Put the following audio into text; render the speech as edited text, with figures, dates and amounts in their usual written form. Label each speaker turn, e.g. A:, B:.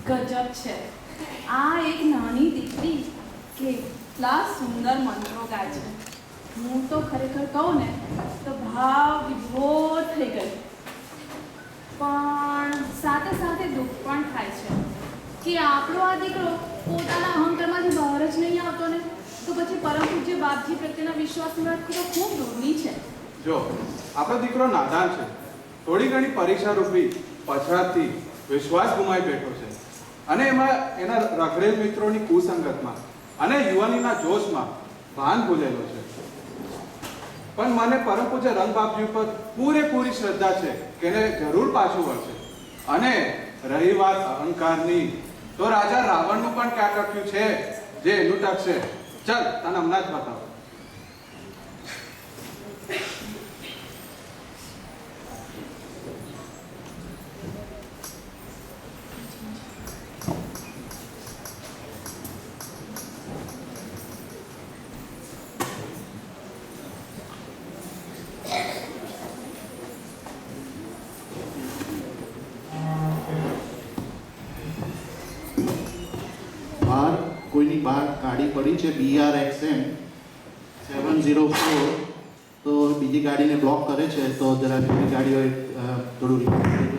A: ગજબ છે. આ એક નાની દીકરી કેટલા સુંદર મંત્રો ગાય છે. હું તો ખરેખર કહું ને તો ભાવ વિભોર થઈ ગઈ. પણ સાથે સાથે દુઃખ પણ થાય છે કે આપણો આ દીકરો પોતાના અહંકારમાંથી બહાર જ નહીં આવતો ને, તો પછી પરમ પૂજ્ય બાપજી પ્રત્યેના વિશ્વાસની વાત તો ખૂબ દૂરની છે.
B: જો આપણો દીકરો નાદાન છે, થોડી ઘણી પરીક્ષા રૂપી પછાતથી વિશ્વાસ ગુમાવી બેઠો છે, અને એમાં એના રખડેલ મિત્રોની કુસંગતમાં અને યુવાનીના જોશમાં ભાન ભૂલેલો છે. પણ મને પરમ પૂજ્ય રંગ બાપજી ઉપર પૂરેપૂરી શ્રદ્ધા છે કે એને જરૂર પાછું વળશે. અને રહી વાત અહંકારની, તો રાજા રાવણનું પણ ક્યાં ટક્યું છે જે એનું ટકશે. ચાલ તને હમણાં જ બતાવો.
C: કોઈની બહાર ગાડી પડી છે BRXM 704, તો બીજી ગાડીને બ્લોક કરે છે, તો જરા બીજી ગાડીઓ થોડું રિપોર્ટ